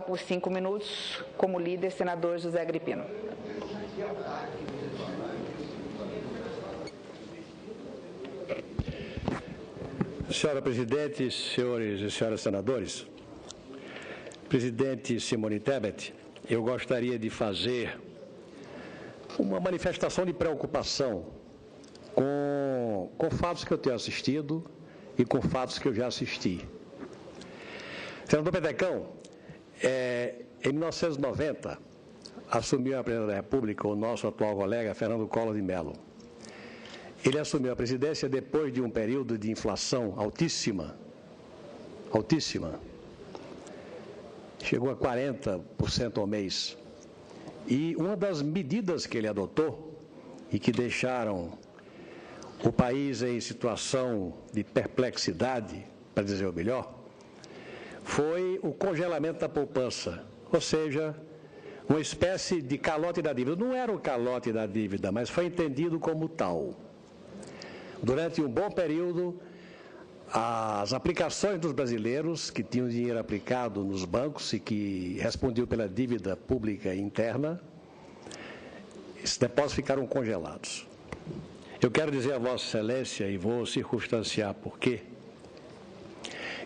Por 5 minutos, como líder, senador José Agripino. Senhora Presidente, senhores e senhoras senadores, Presidente Simone Tebet, eu gostaria de fazer uma manifestação de preocupação com fatos que eu tenho assistido e com fatos que eu já assisti. Senador Petecão, em 1990, assumiu a presidência da República o nosso atual colega Fernando Collor de Mello. Ele assumiu a presidência depois de um período de inflação altíssima, chegou a 40% ao mês. E uma das medidas que ele adotou e que deixaram o país em situação de perplexidade, para dizer o melhor, foi o congelamento da poupança, ou seja, uma espécie de calote da dívida. Não era o calote da dívida, mas foi entendido como tal. Durante um bom período, as aplicações dos brasileiros que tinham dinheiro aplicado nos bancos e que respondiam pela dívida pública interna, esses depósitos ficaram congelados. Eu quero dizer a Vossa Excelência, e vou circunstanciar por quê,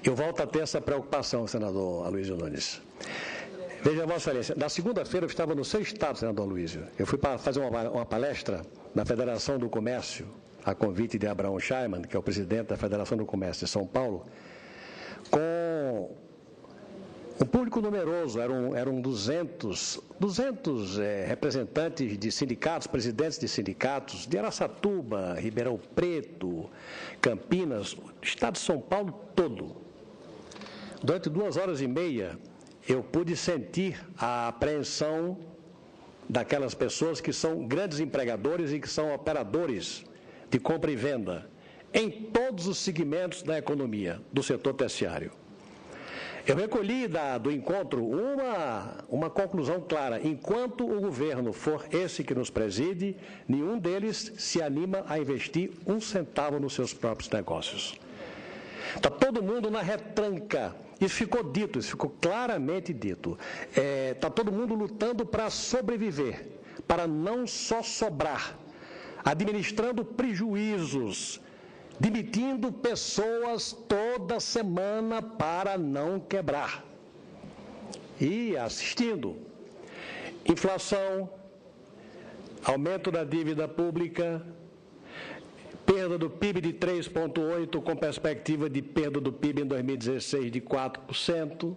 eu volto a ter essa preocupação, senador Aloysio Nunes. Veja, Vossa Excelência, na segunda-feira eu estava no seu estado, senador Aloysio. Eu fui para fazer uma palestra na Federação do Comércio, a convite de Abraão Scheiman, que é o presidente da Federação do Comércio de São Paulo, com um público numeroso, eram 200 representantes de sindicatos, presidentes de sindicatos, de Araçatuba, Ribeirão Preto, Campinas, o estado de São Paulo todo. Durante 2h30, eu pude sentir a apreensão daquelas pessoas que são grandes empregadores e que são operadores de compra e venda em todos os segmentos da economia, do setor terciário. Eu recolhi do encontro uma conclusão clara. Enquanto o governo for esse que nos preside, nenhum deles se anima a investir um centavo nos seus próprios negócios. Está todo mundo na retranca. Isso ficou dito, isso ficou claramente dito. Está todo mundo lutando para sobreviver, para não só sobrar, administrando prejuízos, demitindo pessoas toda semana para não quebrar. E assistindo inflação, aumento da dívida pública, perda do PIB de 3,8%, com perspectiva de perda do PIB em 2016 de 4%.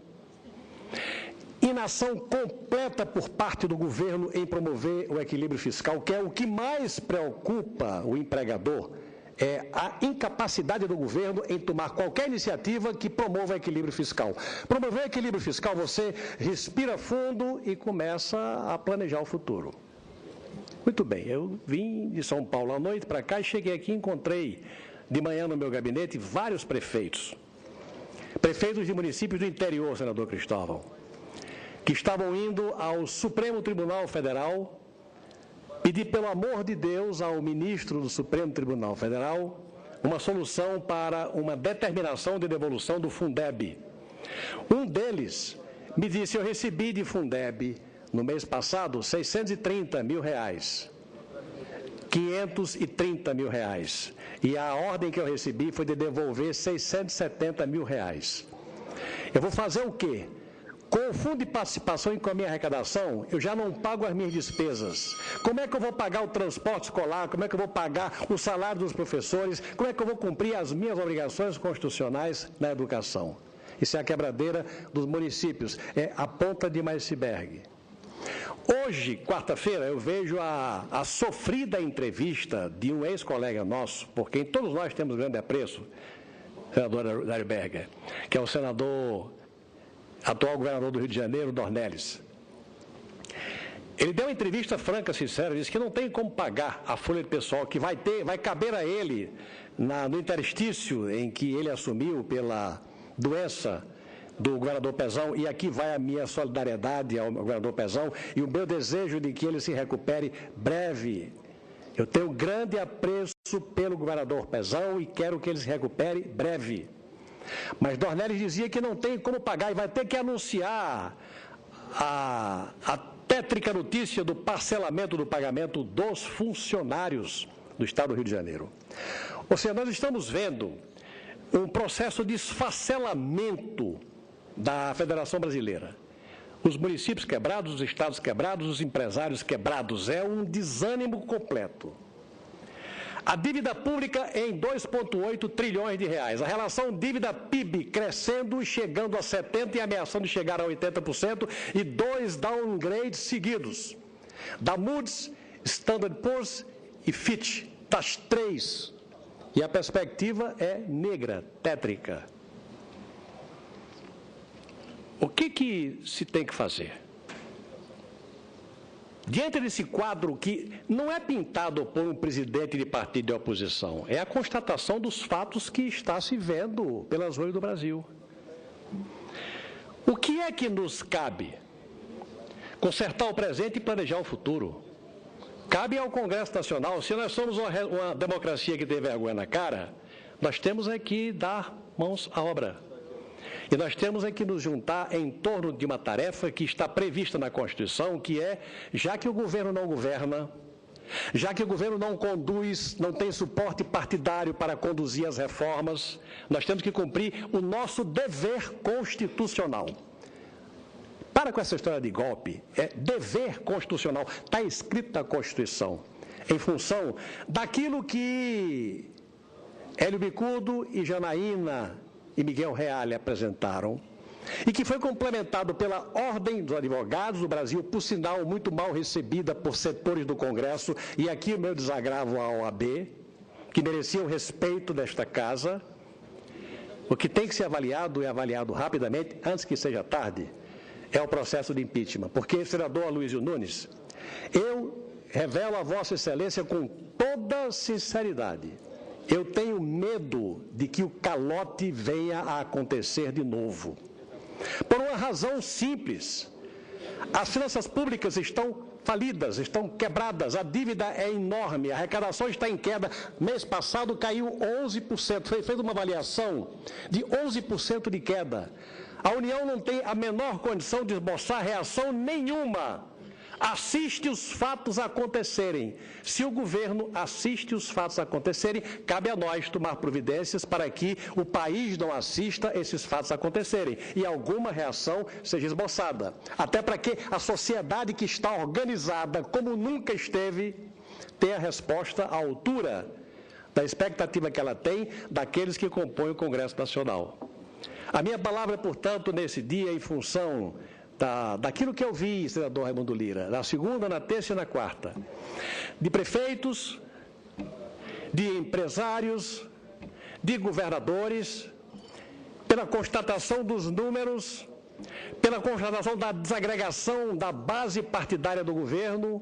Inação completa por parte do governo em promover o equilíbrio fiscal, que é o que mais preocupa o empregador, é a incapacidade do governo em tomar qualquer iniciativa que promova o equilíbrio fiscal. Promover o equilíbrio fiscal, você respira fundo e começa a planejar o futuro. Muito bem, eu vim de São Paulo à noite para cá e cheguei aqui e encontrei de manhã no meu gabinete vários prefeitos de municípios do interior, senador Cristóvão, que estavam indo ao Supremo Tribunal Federal pedir, pelo amor de Deus, ao ministro do Supremo Tribunal Federal uma solução para uma determinação de devolução do Fundeb. Um deles me disse: eu recebi de Fundeb, no mês passado, R$630 mil, R$530 mil, e a ordem que eu recebi foi de devolver R$670 mil. Eu vou fazer o quê? Com o fundo de participação e com a minha arrecadação, eu já não pago as minhas despesas. Como é que eu vou pagar o transporte escolar? Como é que eu vou pagar o salário dos professores? Como é que eu vou cumprir as minhas obrigações constitucionais na educação? Isso é a quebradeira dos municípios, é a ponta de um iceberg. Hoje, quarta-feira, eu vejo a sofrida entrevista de um ex-colega nosso, por quem todos nós temos grande apreço, senador Dário Berger, que é o atual governador do Rio de Janeiro, Dornelles. Ele deu uma entrevista franca, sincera, disse que não tem como pagar a folha de pessoal, que vai caber a ele, no interstício em que ele assumiu pela doença do governador Pezão, e aqui vai a minha solidariedade ao governador Pezão e o meu desejo de que ele se recupere breve. Eu tenho grande apreço pelo governador Pezão e quero que ele se recupere breve. Mas Dornelles dizia que não tem como pagar e vai ter que anunciar a tétrica notícia do parcelamento do pagamento dos funcionários do Estado do Rio de Janeiro. Ou seja, nós estamos vendo um processo de esfacelamento da Federação Brasileira. Os municípios quebrados, os estados quebrados, os empresários quebrados. É um desânimo completo. A dívida pública em 2,8 trilhões de reais. A relação dívida-PIB crescendo e chegando a 70% e ameaçando chegar a 80%, e 2 downgrades seguidos. Da Moody's, Standard & Poor's e Fitch, das 3. E a perspectiva é negra, tétrica. O que se tem que fazer? Diante desse quadro que não é pintado por um presidente de partido de oposição, é a constatação dos fatos que está se vendo pelas ruas do Brasil. O que é que nos cabe? Consertar o presente e planejar o futuro. Cabe ao Congresso Nacional. Se nós somos uma democracia que tem vergonha na cara, nós temos é que dar mãos à obra. E nós temos é que nos juntar em torno de uma tarefa que está prevista na Constituição, que é, já que o governo não governa, já que o governo não conduz, não tem suporte partidário para conduzir as reformas, nós temos que cumprir o nosso dever constitucional. Para com essa história de golpe, é dever constitucional, está escrito na Constituição, em função daquilo que Hélio Bicudo e Janaína e Miguel Reale apresentaram, e que foi complementado pela Ordem dos Advogados do Brasil, por sinal muito mal recebida por setores do Congresso, e aqui o meu desagravo à OAB, que merecia o respeito desta casa. O que tem que ser avaliado e avaliado rapidamente, antes que seja tarde, é o processo de impeachment. Porque, senador Aloysio Nunes, eu revelo a Vossa Excelência com toda sinceridade, eu tenho medo de que o calote venha a acontecer de novo. Por uma razão simples. As finanças públicas estão falidas, estão quebradas, a dívida é enorme, a arrecadação está em queda. Mês passado caiu 11%, foi feita uma avaliação de 11% de queda. A União não tem a menor condição de esboçar reação nenhuma. Assiste os fatos acontecerem. Se o governo assiste os fatos acontecerem, cabe a nós tomar providências para que o país não assista esses fatos acontecerem e alguma reação seja esboçada. Até para que a sociedade que está organizada como nunca esteve tenha resposta à altura da expectativa que ela tem daqueles que compõem o Congresso Nacional. A minha palavra, portanto, nesse dia, em função daquilo que eu vi, senador Raimundo Lira, na segunda, na terça e na quarta, de prefeitos, de empresários, de governadores, pela constatação dos números, pela constatação da desagregação da base partidária do governo,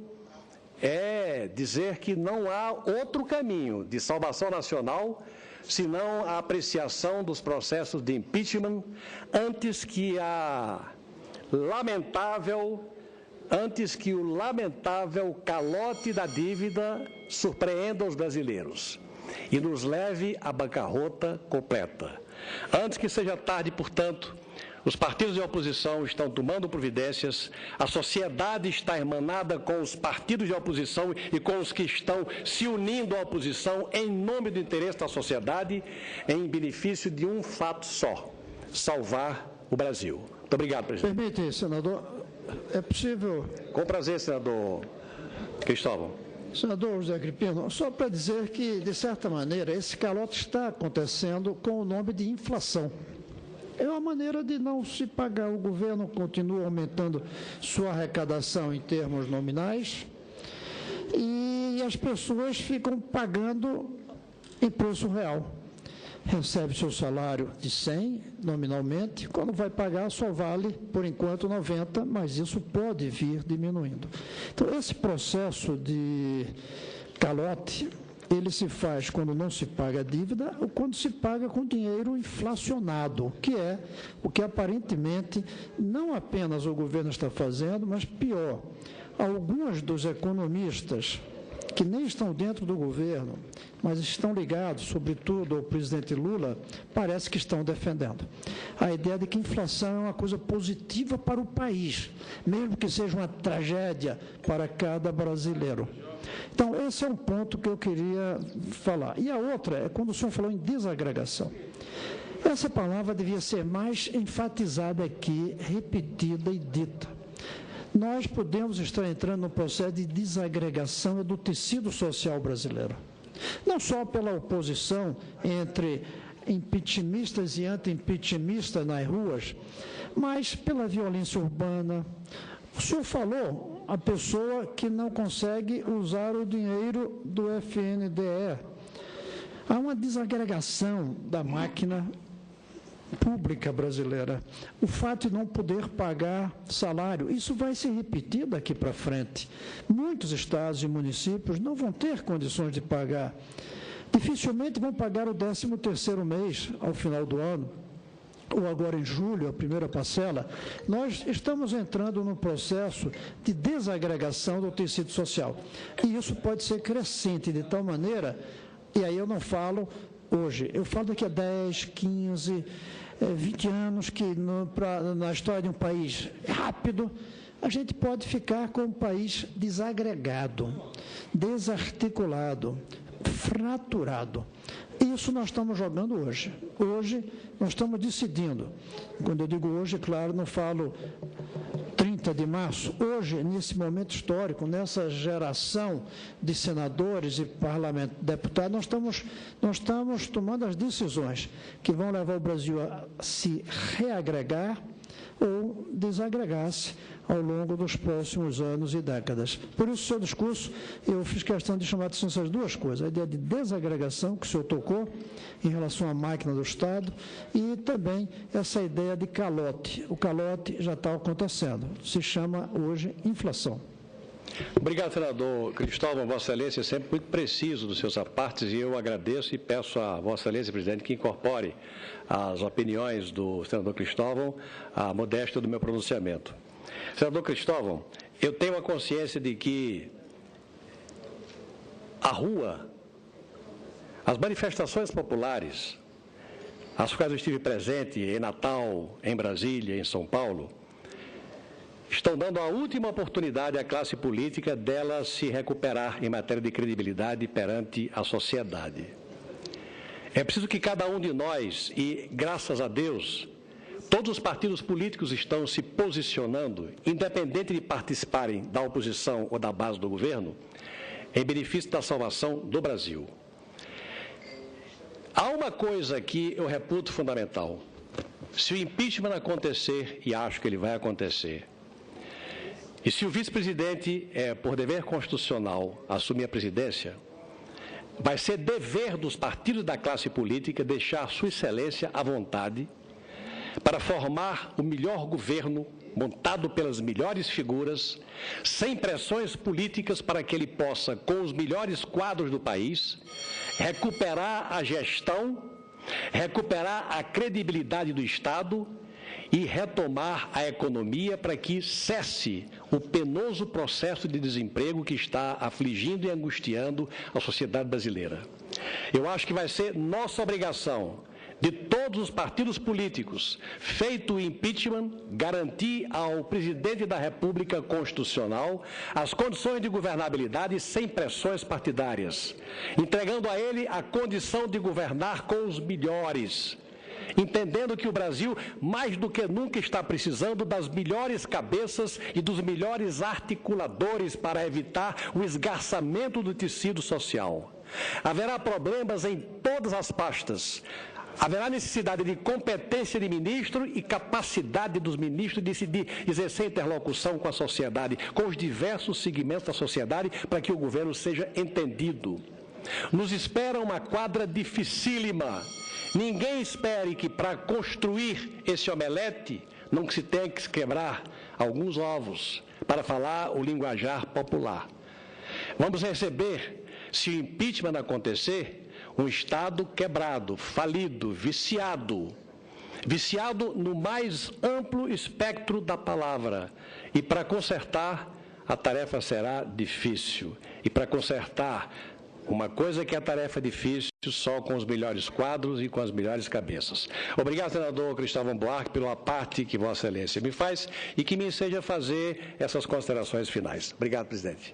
é dizer que não há outro caminho de salvação nacional senão a apreciação dos processos de impeachment antes que o lamentável calote da dívida surpreenda os brasileiros e nos leve à bancarrota completa. Antes que seja tarde, portanto, os partidos de oposição estão tomando providências, a sociedade está irmanada com os partidos de oposição e com os que estão se unindo à oposição em nome do interesse da sociedade, em benefício de um fato só: salvar o Brasil. Muito obrigado, presidente. Permite, senador, é possível... Com prazer, senador Cristóvão. Senador José Agripino, só para dizer que, de certa maneira, esse calote está acontecendo com o nome de inflação. É uma maneira de não se pagar. O governo continua aumentando sua arrecadação em termos nominais e as pessoas ficam pagando em preço real. Recebe seu salário de 100, nominalmente, quando vai pagar só vale, por enquanto, 90, mas isso pode vir diminuindo. Então, esse processo de calote, ele se faz quando não se paga a dívida ou quando se paga com dinheiro inflacionado, que é o que aparentemente não apenas o governo está fazendo, mas pior, alguns dos economistas que nem estão dentro do governo, mas estão ligados, sobretudo, ao presidente Lula, parece que estão defendendo a ideia de que a inflação é uma coisa positiva para o país, mesmo que seja uma tragédia para cada brasileiro. Então, esse é um ponto que eu queria falar. E a outra é quando o senhor falou em desagregação. Essa palavra devia ser mais enfatizada aqui, repetida e dita. Nós podemos estar entrando num processo de desagregação do tecido social brasileiro. Não só pela oposição entre impeachmentistas e anti-impeachmentistas nas ruas, mas pela violência urbana. O senhor falou a pessoa que não consegue usar o dinheiro do FNDE. Há uma desagregação da máquina pública brasileira. O fato de não poder pagar salário, isso vai se repetir daqui para frente. Muitos estados e municípios não vão ter condições de pagar. Dificilmente vão pagar o 13º mês ao final do ano, ou agora em julho, a primeira parcela. Nós estamos entrando num processo de desagregação do tecido social. E isso pode ser crescente de tal maneira, e aí eu não falo hoje, eu falo daqui a 10, 15, 20 anos, que na história de um país rápido, a gente pode ficar com um país desagregado, desarticulado, fraturado. Isso nós estamos jogando hoje. Hoje nós estamos decidindo. Quando eu digo hoje, claro, não falo 30 de março. Hoje, nesse momento histórico, nessa geração de senadores e deputados, nós estamos tomando as decisões que vão levar o Brasil a se reagregar ou desagregar-se ao longo dos próximos anos e décadas. Por isso, no seu discurso, eu fiz questão de chamar a atenção essas duas coisas, a ideia de desagregação, que o senhor tocou, em relação à máquina do Estado, e também essa ideia de calote. O calote já está acontecendo, se chama hoje inflação. Obrigado, senador Cristóvão. Vossa Excelência é sempre muito preciso dos seus apartes, e eu agradeço e peço a Vossa Excelência, presidente, que incorpore as opiniões do senador Cristóvão à modéstia do meu pronunciamento. Senador Cristóvão, eu tenho a consciência de que a rua, as manifestações populares, as quais eu estive presente em Natal, em Brasília, em São Paulo, estão dando a última oportunidade à classe política dela se recuperar em matéria de credibilidade perante a sociedade. É preciso que cada um de nós, e graças a Deus, todos os partidos políticos estão se posicionando, independente de participarem da oposição ou da base do governo, em benefício da salvação do Brasil. Há uma coisa que eu reputo fundamental. Se o impeachment acontecer, e acho que ele vai acontecer, e se o vice-presidente, por dever constitucional, assumir a presidência, vai ser dever dos partidos da classe política deixar Sua Excelência à vontade para formar o melhor governo, montado pelas melhores figuras, sem pressões políticas, para que ele possa, com os melhores quadros do país, recuperar a gestão, recuperar a credibilidade do Estado e retomar a economia para que cesse o penoso processo de desemprego que está afligindo e angustiando a sociedade brasileira. Eu acho que vai ser nossa obrigação, de todos os partidos políticos, feito o impeachment, garantir ao presidente da República Constitucional as condições de governabilidade sem pressões partidárias, entregando a ele a condição de governar com os melhores, entendendo que o Brasil, mais do que nunca, está precisando das melhores cabeças e dos melhores articuladores para evitar o esgarçamento do tecido social. Haverá problemas em todas as pastas. Haverá necessidade de competência de ministro e capacidade dos ministros de exercer interlocução com a sociedade, com os diversos segmentos da sociedade, para que o governo seja entendido. Nos espera uma quadra dificílima. Ninguém espere que, para construir esse omelete, não se tenha que quebrar alguns ovos, para falar o linguajar popular. Vamos receber, se o impeachment acontecer, um Estado quebrado, falido, viciado no mais amplo espectro da palavra. E para consertar, a tarefa será difícil. E para consertar uma coisa que é a tarefa difícil, só com os melhores quadros e com as melhores cabeças. Obrigado, senador Cristóvão Buarque, pela parte que Vossa Excelência me faz e que me enseja a fazer essas considerações finais. Obrigado, presidente.